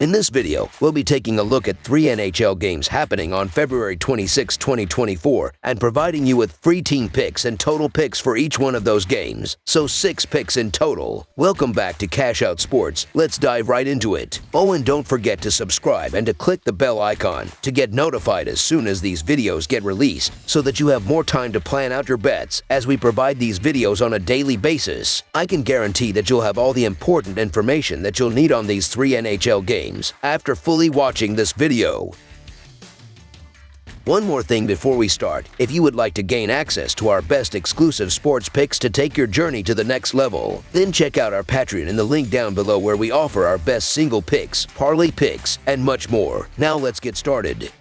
In this video, we'll be taking a look at 3 NHL games happening on February 26, 2024, and providing you with free team picks and total picks for each one of those games. So 6 picks in total. Welcome back to Cash Out Sports. Let's dive right into it. Oh, and don't forget to subscribe and to click the bell icon to get notified as soon as these videos get released, so that you have more time to plan out your bets as we provide these videos on a daily basis. I can guarantee that you'll have all the important information that you'll need on these 3 NHL games after fully watching this video. One more thing before we start: if you would like to gain access to our best exclusive sports picks to take your journey to the next level, then check out our Patreon in the link down below, where we offer our best single picks, parlay picks, and much more. Now let's get started.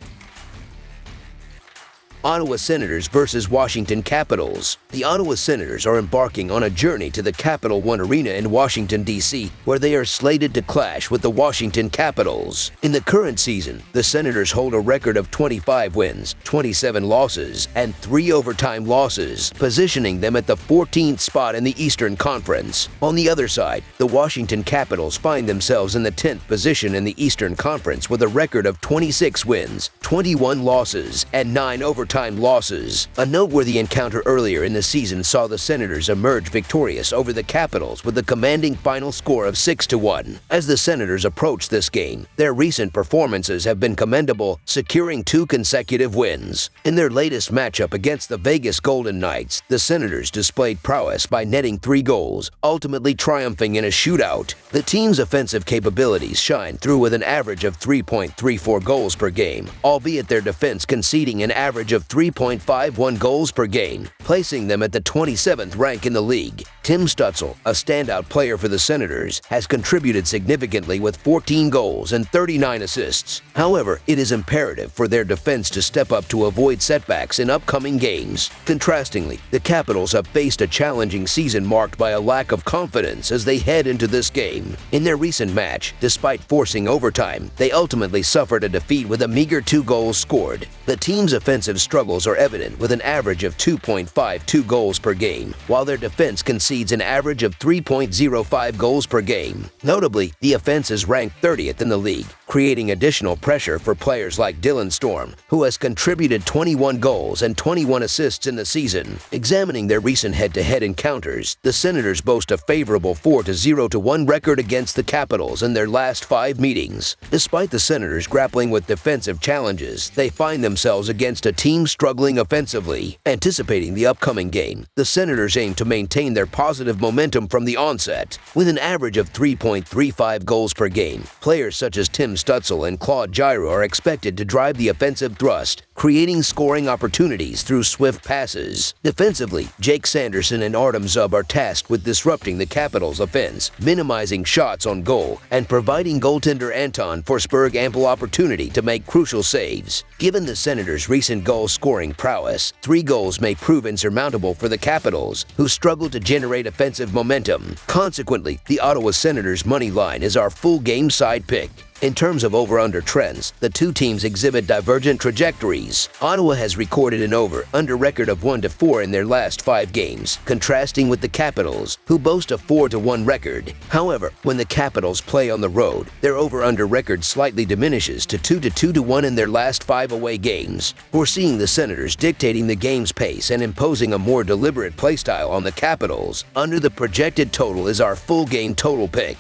Ottawa Senators versus Washington Capitals. The Ottawa Senators are embarking on a journey to the Capital One Arena in Washington, D.C., where they are slated to clash with the Washington Capitals. In the current season, the Senators hold a record of 25 wins, 27 losses, and 3 overtime losses, positioning them at the 14th spot in the Eastern Conference. On the other side, the Washington Capitals find themselves in the 10th position in the Eastern Conference with a record of 26 wins, 21 losses, and 9 overtime losses. A noteworthy encounter earlier in the season saw the Senators emerge victorious over the Capitals with a commanding final score of 6-1. As the Senators approach this game, their recent performances have been commendable, securing 2 consecutive wins. In their latest matchup against the Vegas Golden Knights, the Senators displayed prowess by netting 3 goals, ultimately triumphing in a shootout. The team's offensive capabilities shine through with an average of 3.34 goals per game, albeit their defense conceding an average of 3.51 goals per game, placing them at the 27th rank in the league. Tim Stützle, a standout player for the Senators, has contributed significantly with 14 goals and 39 assists. However, it is imperative for their defense to step up to avoid setbacks in upcoming games. Contrastingly, the Capitals have faced a challenging season marked by a lack of confidence as they head into this game. In their recent match, despite forcing overtime, they ultimately suffered a defeat with a meager 2 goals scored. The team's offensive struggles are evident, with an average of 2.52 goals per game, while their defense concedes an average of 3.05 goals per game. Notably, the offense is ranked 30th in the league, creating additional pressure for players like Dylan Storm, who has contributed 21 goals and 21 assists in the season. Examining their recent head-to-head encounters, the Senators boast a favorable 4-0-1 record against the Capitals in their last 5 meetings. Despite the Senators grappling with defensive challenges, they find themselves against a team struggling offensively. Anticipating the upcoming game, the Senators aim to maintain their positive momentum from the onset. With an average of 3.35 goals per game, players such as Tim Stützle and Claude Giroux are expected to drive the offensive thrust, creating scoring opportunities through swift passes. Defensively, Jake Sanderson and Artem Zub are tasked with disrupting the Capitals' offense, minimizing shots on goal, and providing goaltender Anton Forsberg ample opportunity to make crucial saves. Given the Senators' recent goal-scoring prowess, 3 goals may prove insurmountable for the Capitals, who struggle to generate offensive momentum. Consequently, the Ottawa Senators' money line is our full game side pick. In terms of over-under trends, the 2 teams exhibit divergent trajectories. Ottawa has recorded an over-under record of 1-4 in their last 5 games, contrasting with the Capitals, who boast a 4-1 record. However, when the Capitals play on the road, their over-under record slightly diminishes to 2-1 in their last 5 away games. Foreseeing the Senators dictating the game's pace and imposing a more deliberate playstyle on the Capitals, under the projected total is our full game total pick.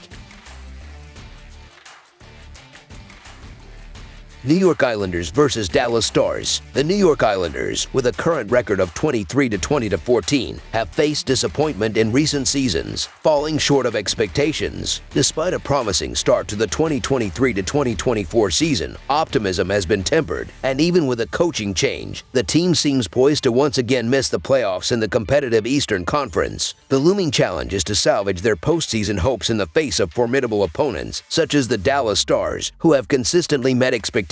New York Islanders versus Dallas Stars. The New York Islanders, with a current record of 23-20-14, have faced disappointment in recent seasons, falling short of expectations. Despite a promising start to the 2023-2024 season, optimism has been tempered, and even with a coaching change, the team seems poised to once again miss the playoffs in the competitive Eastern Conference. The looming challenge is to salvage their postseason hopes in the face of formidable opponents, such as the Dallas Stars, who have consistently met expectations.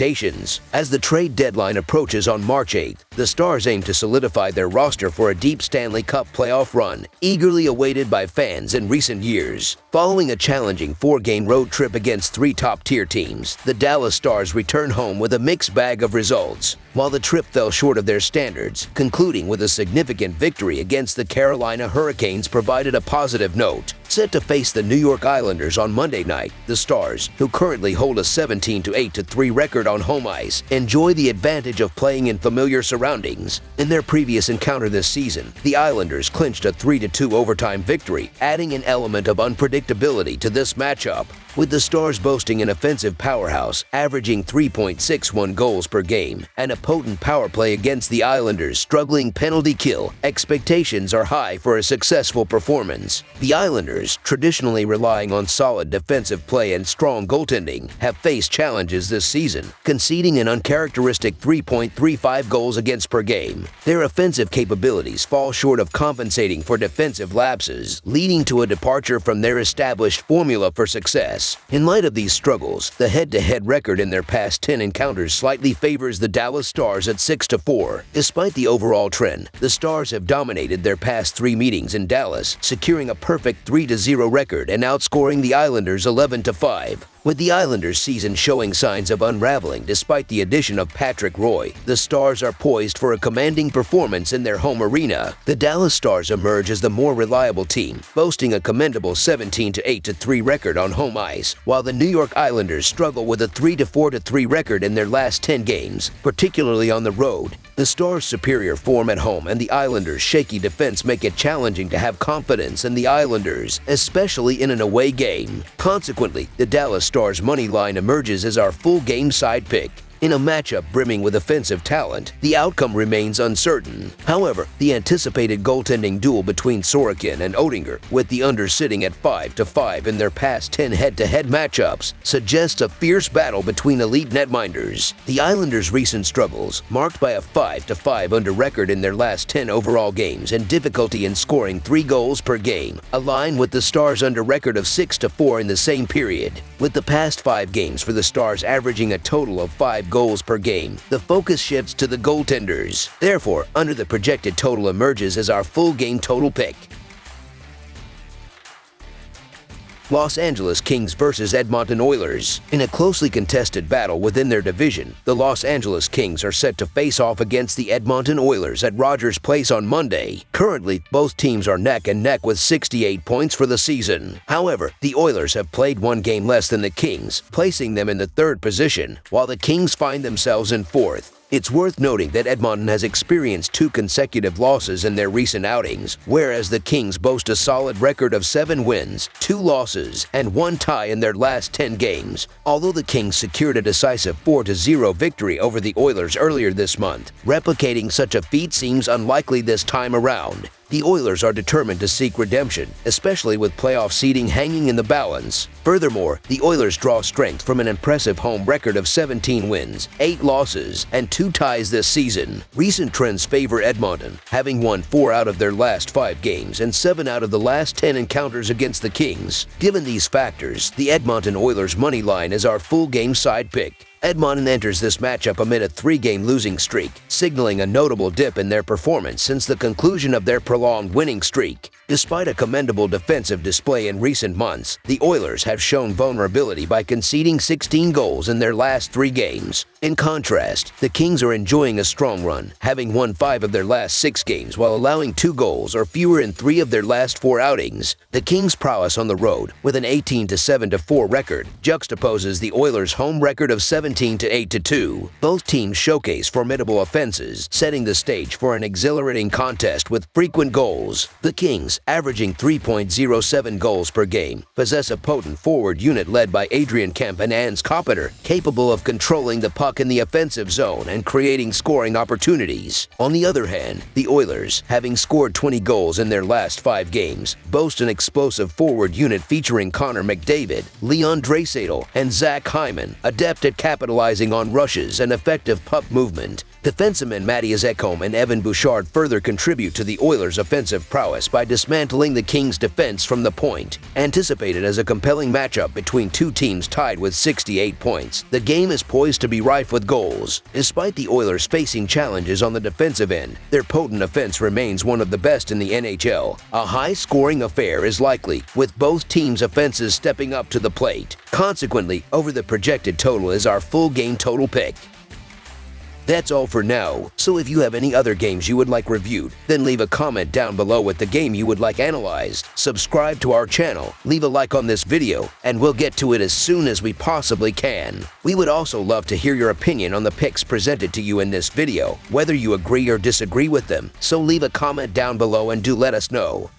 As the trade deadline approaches on March 8th, the Stars aim to solidify their roster for a deep Stanley Cup playoff run, eagerly awaited by fans in recent years. Following a challenging 4-game road trip against 3 top-tier teams, the Dallas Stars return home with a mixed bag of results. While the trip fell short of their standards, concluding with a significant victory against the Carolina Hurricanes provided a positive note. Set to face the New York Islanders on Monday night, the Stars, who currently hold a 17-8-3 record on home ice, enjoy the advantage of playing in familiar surroundings. In their previous encounter this season, the Islanders clinched a 3-2 overtime victory, adding an element of unpredictability to this matchup. With the Stars boasting an offensive powerhouse, averaging 3.61 goals per game, and a potent power play against the Islanders' struggling penalty kill, expectations are high for a successful performance. The Islanders, traditionally relying on solid defensive play and strong goaltending, have faced challenges this season, conceding an uncharacteristic 3.35 goals against per game. Their offensive capabilities fall short of compensating for defensive lapses, leading to a departure from their established formula for success. In light of these struggles, the head-to-head record in their past 10 encounters slightly favors the Dallas Stars at 6-4. Despite the overall trend, the Stars have dominated their past 3 meetings in Dallas, securing a perfect 3-0 record and outscoring the Islanders 11-5. With the Islanders' season showing signs of unraveling despite the addition of Patrick Roy, the Stars are poised for a commanding performance in their home arena. The Dallas Stars emerge as the more reliable team, boasting a commendable 17-8-3 record on home ice, while the New York Islanders struggle with a 3-4-3 record in their last 10 games, particularly on the road. The Stars' superior form at home and the Islanders' shaky defense make it challenging to have confidence in the Islanders, especially in an away game. Consequently, the Dallas Stars' money line emerges as our full game side pick. In a matchup brimming with offensive talent, the outcome remains uncertain. However, the anticipated goaltending duel between Sorokin and Oettinger, with the under sitting at 5-5 in their past 10 head-to-head matchups, suggests a fierce battle between elite netminders. The Islanders' recent struggles, marked by a 5-5 under record in their last 10 overall games and difficulty in scoring 3 goals per game, align with the Stars' under record of 6-4 in the same period. With the past 5 games for the Stars averaging a total of 5 goals per game, the focus shifts to the goaltenders. Therefore, under the projected total emerges as our full game total pick. Los Angeles Kings versus Edmonton Oilers. In a closely contested battle within their division, the Los Angeles Kings are set to face off against the Edmonton Oilers at Rogers Place on Monday. Currently, both teams are neck and neck with 68 points for the season. However, the Oilers have played 1 game less than the Kings, placing them in the 3rd position, while the Kings find themselves in 4th. It's worth noting that Edmonton has experienced 2 consecutive losses in their recent outings, whereas the Kings boast a solid record of 7 wins, 2 losses, and 1 tie in their last 10 games. Although the Kings secured a decisive 4-0 victory over the Oilers earlier this month, replicating such a feat seems unlikely this time around. The Oilers are determined to seek redemption, especially with playoff seeding hanging in the balance. Furthermore, the Oilers draw strength from an impressive home record of 17 wins, 8 losses, and 2 ties this season. Recent trends favor Edmonton, having won 4 out of their last 5 games and 7 out of the last 10 encounters against the Kings. Given these factors, the Edmonton Oilers money line is our full game side pick. Edmonton enters this matchup amid a 3-game losing streak, signaling a notable dip in their performance since the conclusion of their prolonged winning streak. Despite a commendable defensive display in recent months, the Oilers have shown vulnerability by conceding 16 goals in their last 3 games. In contrast, the Kings are enjoying a strong run, having won 5 of their last 6 games while allowing 2 goals or fewer in 3 of their last 4 outings. The Kings' prowess on the road, with an 18-7-4 record, juxtaposes the Oilers' home record of 17-8-2. Both teams showcase formidable offenses, setting the stage for an exhilarating contest with frequent goals. The Kings, averaging 3.07 goals per game, possess a potent forward unit led by Adrian Kemp and Ans Kopitar, capable of controlling the puck in the offensive zone and creating scoring opportunities. On the other hand, the Oilers, having scored 20 goals in their last 5 games, boast an explosive forward unit featuring Connor McDavid, Leon Draisaitl, and Zach Hyman, adept at capitalizing on rushes and effective puck movement. Defensemen Matthias Ekholm and Evan Bouchard further contribute to the Oilers' offensive prowess by dismantling the Kings' defense from the point. Anticipated as a compelling matchup between two teams tied with 68 points, the game is poised to be rife with goals. Despite the Oilers facing challenges on the defensive end, their potent offense remains one of the best in the NHL. A high-scoring affair is likely, with both teams' offenses stepping up to the plate. Consequently, over the projected total is our full game total pick. That's all for now, so if you have any other games you would like reviewed, then leave a comment down below with the game you would like analyzed. Subscribe to our channel, leave a like on this video, and we'll get to it as soon as we possibly can. We would also love to hear your opinion on the picks presented to you in this video, whether you agree or disagree with them, so leave a comment down below and do let us know.